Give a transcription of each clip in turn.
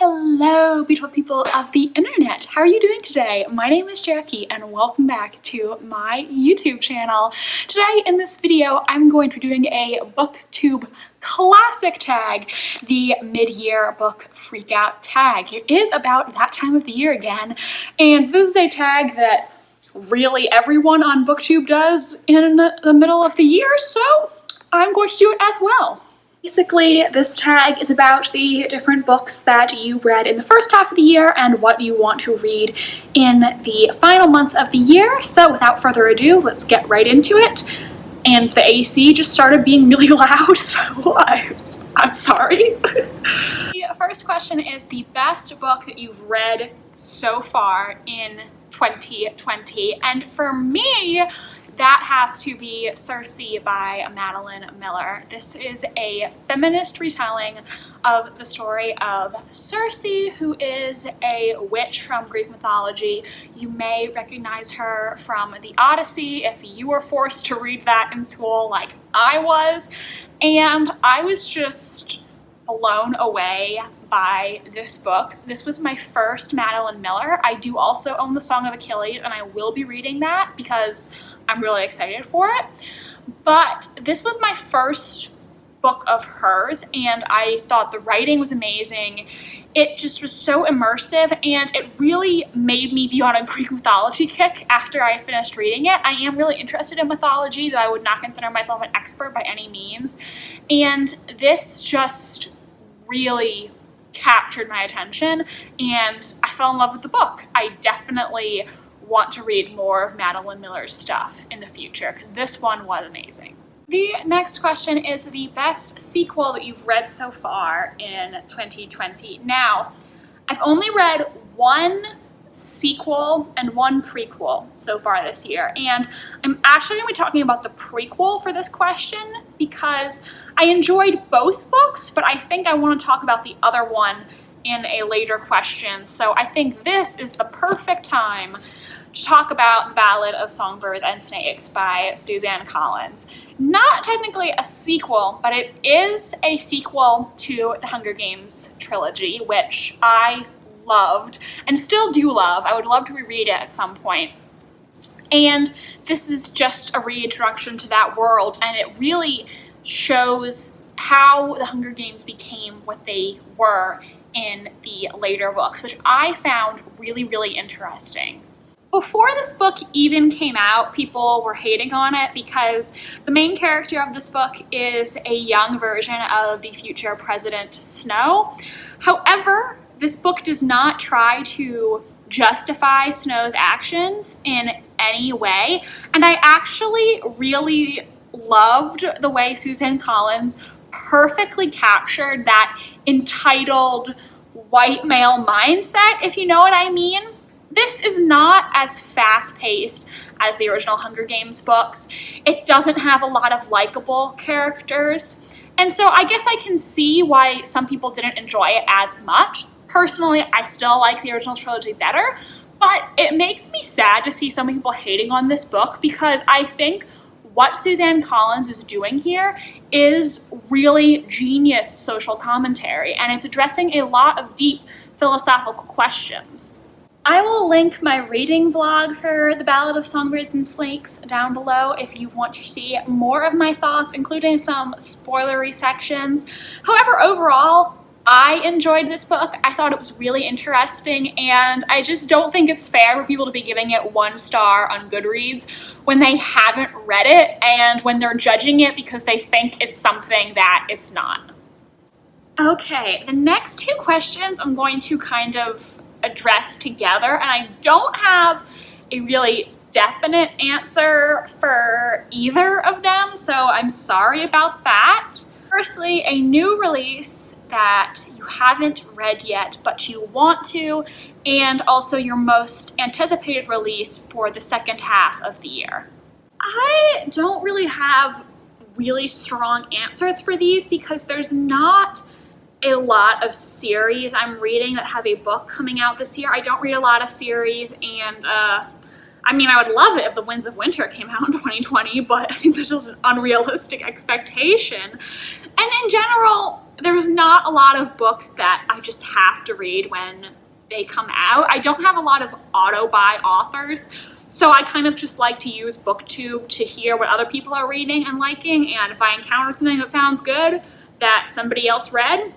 Hello, beautiful people of the internet. How are you doing today? My name is Jackie and welcome back to my YouTube channel. Today in this video, I'm going to be doing a BookTube classic tag, the mid-year book freakout tag. It is about that time of the year again, and this is a tag that really everyone on BookTube does in the middle of the year, so I'm going to do it as well. Basically, this tag is about the different books that you read in the first half of the year and what you want to read in the final months of the year. So without further ado, let's get right into it. And the AC just started being really loud, so I'm sorry. The first question is the best book that you've read so far in 2020. And for me, that has to be Circe by Madeline Miller. This is a feminist retelling of the story of Circe, who is a witch from Greek mythology. You may recognize her from the Odyssey if you were forced to read that in school like I was. And I was just blown away by this book. This was my first Madeline Miller. I do also own The Song of Achilles, and I will be reading that because I'm really excited for it. But this was my first book of hers, and I thought the writing was amazing. It just was so immersive, and it really made me be on a Greek mythology kick after I finished reading it. I am really interested in mythology, though I would not consider myself an expert by any means. And this just really captured my attention, and I fell in love with the book. I definitely want to read more of Madeline Miller's stuff in the future because this one was amazing. The next question is the best sequel that you've read so far in 2020. Now, I've only read one sequel and one prequel so far this year, and I'm actually going to be talking about the prequel for this question because I enjoyed both books, but I think I want to talk about the other one in a later question. So I think this is the perfect time to talk about The Ballad of Songbirds and Snakes by Suzanne Collins. Not technically a sequel, but it is a sequel to the Hunger Games trilogy, which I loved and still do love. I would love to reread it at some point. And this is just a reintroduction to that world, and it really shows how the Hunger Games became what they were in the later books, which I found really, really interesting. Before this book even came out, people were hating on it because the main character of this book is a young version of the future President Snow. However, this book does not try to justify Snow's actions in any way, and I actually really loved the way Suzanne Collins perfectly captured that entitled white male mindset, if you know what I mean. This is not as fast-paced as the original Hunger Games books. It doesn't have a lot of likable characters, and so I guess I can see why some people didn't enjoy it as much. Personally, I still like the original trilogy better, but it makes me sad to see so many people hating on this book because I think what Suzanne Collins is doing here is really genius social commentary, and it's addressing a lot of deep philosophical questions. I will link my reading vlog for The Ballad of Songbirds and Snakes down below if you want to see more of my thoughts, including some spoilery sections. However, overall, I enjoyed this book. I thought it was really interesting, and I just don't think it's fair for people to be giving it 1 star on Goodreads when they haven't read it and when they're judging it because they think it's something that it's not. Okay, the next 2 questions I'm going to kind of address together, and I don't have a really definite answer for either of them, so I'm sorry about that. Firstly, a new release that you haven't read yet but you want to, and also your most anticipated release for the second half of the year. I don't really have really strong answers for these because there's not a lot of series I'm reading that have a book coming out this year. I don't read a lot of series, and I mean, I would love it if The Winds of Winter came out in 2020, but I think this is an unrealistic expectation. And in general, there's not a lot of books that I just have to read when they come out. I don't have a lot of auto-buy authors, so I kind of just like to use BookTube to hear what other people are reading and liking, and if I encounter something that sounds good that somebody else read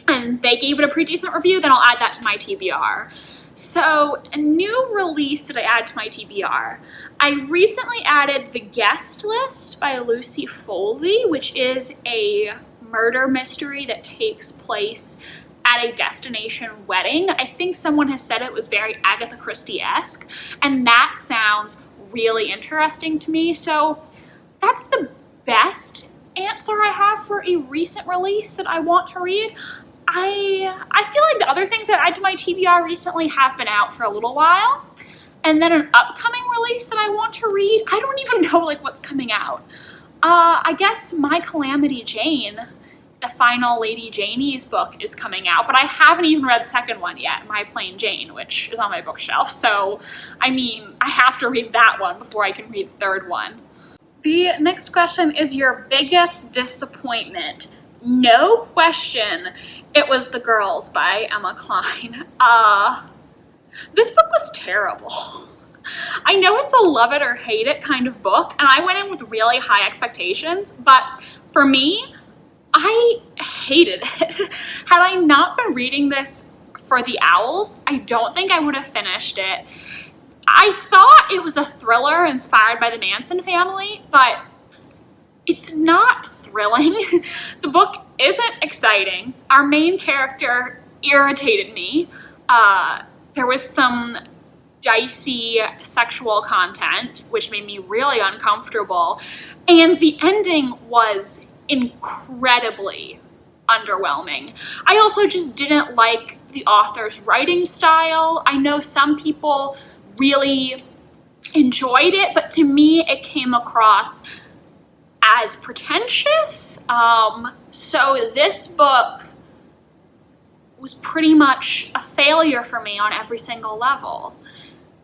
and they gave it a pretty decent review, then I'll add that to my TBR. So a new release that I add to my TBR, I recently added The Guest List by Lucy Foley, which is a murder mystery that takes place at a destination wedding. I think someone has said it was very Agatha Christie-esque, and that sounds really interesting to me. So that's the best answer I have for a recent release that I want to read. I feel like the other things that I added to my TBR recently have been out for a little while. And then an upcoming release that I want to read, I don't even know like what's coming out. I guess My Calamity Jane, the final Lady Janie's book, is coming out, but I haven't even read the second one yet, My Plain Jane, which is on my bookshelf. So, I mean, I have to read that one before I can read the third one. The next question is your biggest disappointment. No question, it was The Girls by Emma Cline. This book was terrible. I know it's a love it or hate it kind of book, and I went in with really high expectations, but for me, I hated it. Had I not been reading this for the owls, I don't think I would have finished it. I thought it was a thriller inspired by the Manson family, but it's not thrilling. The book isn't exciting. Our main character irritated me. There was some dicey sexual content, which made me really uncomfortable. And the ending was incredibly underwhelming. I also just didn't like the author's writing style. I know some people really enjoyed it, but to me it came across as pretentious. So this book was pretty much a failure for me on every single level.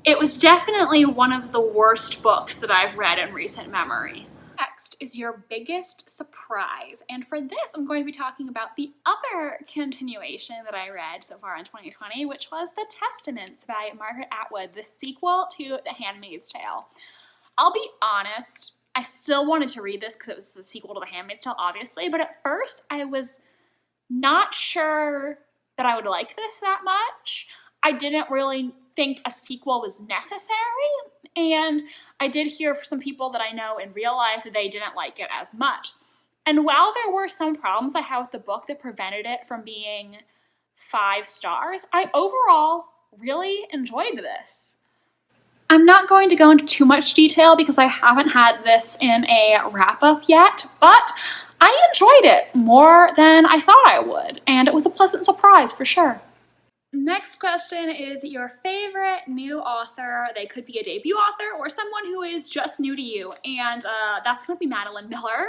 It was definitely one of the worst books that I've read in recent memory. Next is your biggest surprise, and for this I'm going to be talking about the other continuation that I read so far in 2020, which was The Testaments by Margaret Atwood, the sequel to The Handmaid's Tale. I'll be honest, I still wanted to read this because it was a sequel to The Handmaid's Tale, obviously, but at first I was not sure that I would like this that much. I didn't really think a sequel was necessary, and I did hear from some people that I know in real life that they didn't like it as much. And while there were some problems I had with the book that prevented it from being 5 stars, I overall really enjoyed this. I'm not going to go into too much detail because I haven't had this in a wrap-up yet, but I enjoyed it more than I thought I would, and it was a pleasant surprise for sure. Next question is your favorite new author. They could be a debut author or someone who is just new to you, and that's going to be Madeline Miller.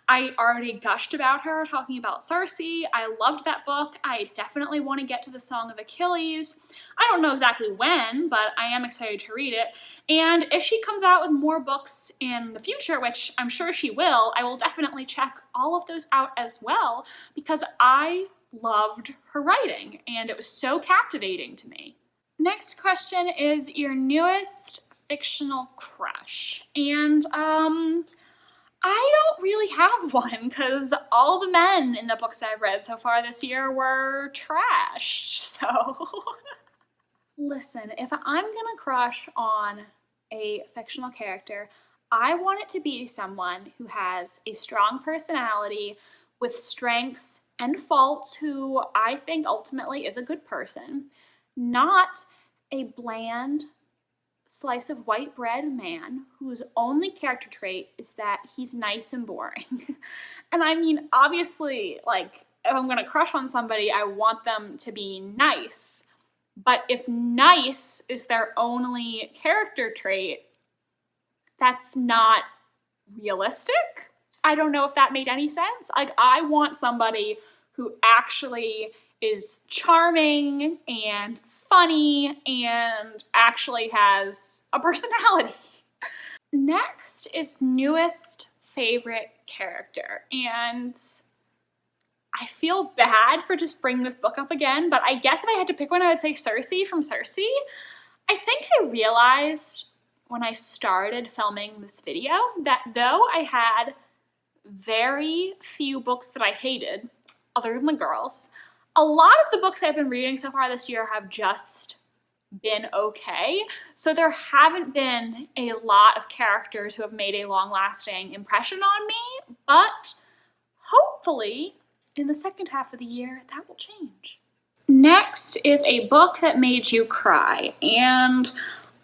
I already gushed about her talking about Circe. I loved that book. I definitely want to get to the Song of Achilles. I don't know exactly when, but I am excited to read it. And if she comes out with more books in the future, which I'm sure she will, I will definitely check all of those out as well, because I loved her writing and it was so captivating to me. Next question is your newest fictional crush. And I don't really have one because all the men in the books I've read so far this year were trash. So listen, if I'm gonna crush on a fictional character, I want it to be someone who has a strong personality with strengths and faults, who I think ultimately is a good person, not a bland slice of white bread man whose only character trait is that he's nice and boring. And I mean, obviously, like, if I'm gonna crush on somebody, I want them to be nice. But if nice is their only character trait, that's not realistic. I don't know if that made any sense. Like, I want somebody who actually is charming and funny and actually has a personality. Next is newest favorite character. And I feel bad for just bringing this book up again, but I guess if I had to pick one, I would say Circe from Circe. I think I realized when I started filming this video that though I had very few books that I hated, other than the girls, a lot of the books I've been reading so far this year have just been okay. So there haven't been a lot of characters who have made a long-lasting impression on me, but hopefully in the second half of the year that will change. Next is a book that made you cry, and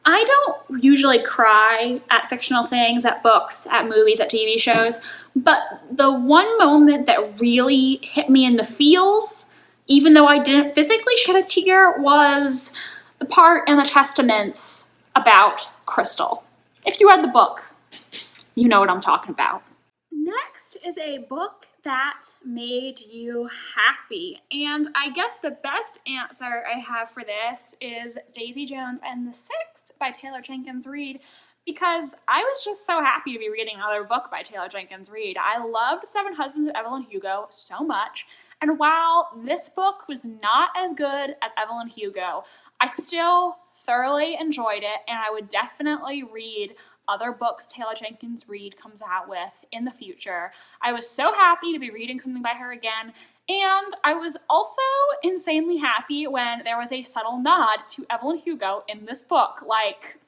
I don't usually cry at fictional things, at books, at movies, at TV shows, but the one moment that really hit me in the feels, even though I didn't physically shed a tear, was the part in the Testaments about Crystal. If you read the book, you know what I'm talking about. Next is a book that made you happy, and I guess the best answer I have for this is Daisy Jones and the Six by Taylor Jenkins Reid, because I was just so happy to be reading another book by Taylor Jenkins Reid. I loved Seven Husbands of Evelyn Hugo so much, and while this book was not as good as Evelyn Hugo, I still thoroughly enjoyed it, and I would definitely read other books Taylor Jenkins Reid comes out with in the future. I was so happy to be reading something by her again, and I was also insanely happy when there was a subtle nod to Evelyn Hugo in this book. Like,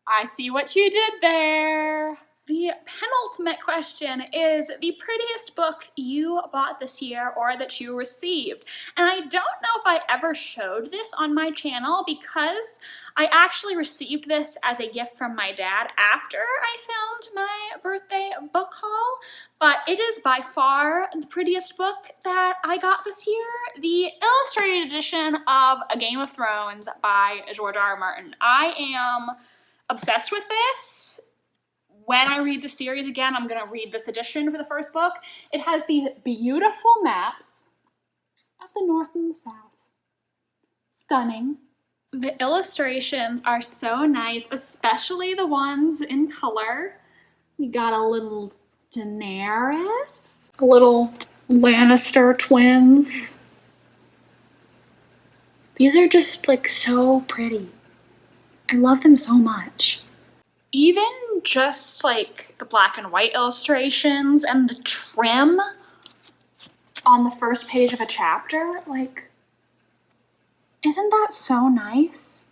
I see what you did there. The penultimate question is the prettiest book you bought this year or that you received. And I don't know if I ever showed this on my channel because I actually received this as a gift from my dad after I filmed my birthday book haul, but it is by far the prettiest book that I got this year, the illustrated edition of A Game of Thrones by George R.R. Martin. I am obsessed with this. When I read the series again, I'm going to read this edition for the first book. It has these beautiful maps of the North and the South. Stunning. The illustrations are so nice, especially the ones in color. We got a little Daenerys, a little Lannister twins. These are just like so pretty. I love them so much. Even just like the black and white illustrations and the trim on the first page of a chapter, like, isn't that so nice?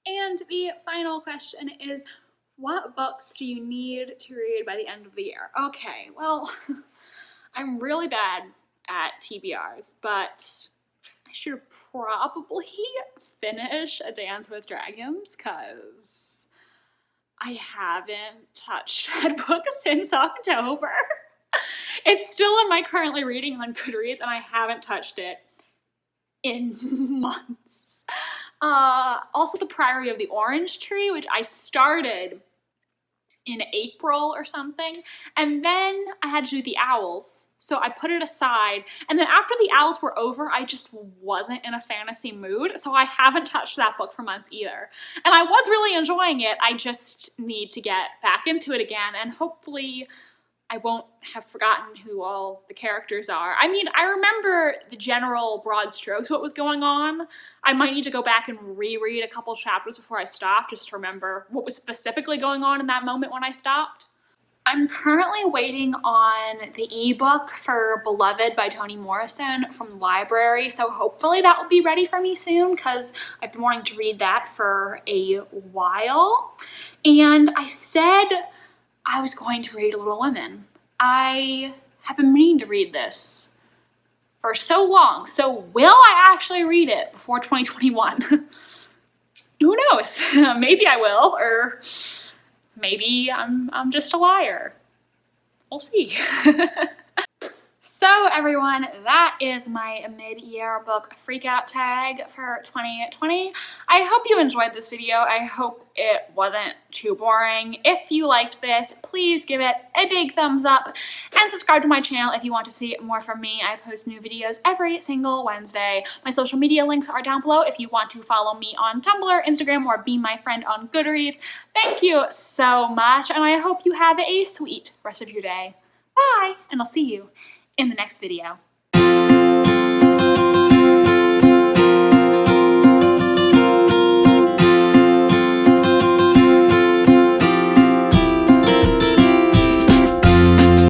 And the final question is, what books do you need to read by the end of the year? Okay, well, I'm really bad at TBRs, but I should probably finish A Dance with Dragons, because I haven't touched that book since October. It's still in my currently reading on Goodreads, and I haven't touched it in months. Also The Priory of the Orange Tree, which I started in April or something, and then I had to do The Owls, so I put it aside, and then after The Owls were over, I just wasn't in a fantasy mood, so I haven't touched that book for months either. And I was really enjoying it, I just need to get back into it again, and hopefully I won't have forgotten who all the characters are. I mean, I remember the general broad strokes, what was going on. I might need to go back and reread a couple chapters before I stop, just to remember what was specifically going on in that moment when I stopped. I'm currently waiting on the ebook for Beloved by Toni Morrison from the library, so hopefully that will be ready for me soon, because I've been wanting to read that for a while. And I said I was going to read Little Women. I have been meaning to read this for so long, so will I actually read it before 2021? Who knows? Maybe I will, or maybe I'm just a liar. We'll see. So everyone, that is my mid-year book freakout tag for 2020. I hope you enjoyed this video. I hope it wasn't too boring. If you liked this, please give it a big thumbs up and subscribe to my channel if you want to see more from me. I post new videos every single Wednesday. My social media links are down below if you want to follow me on Tumblr, Instagram, or be my friend on Goodreads. Thank you so much, and I hope you have a sweet rest of your day. Bye, and I'll see you in the next video.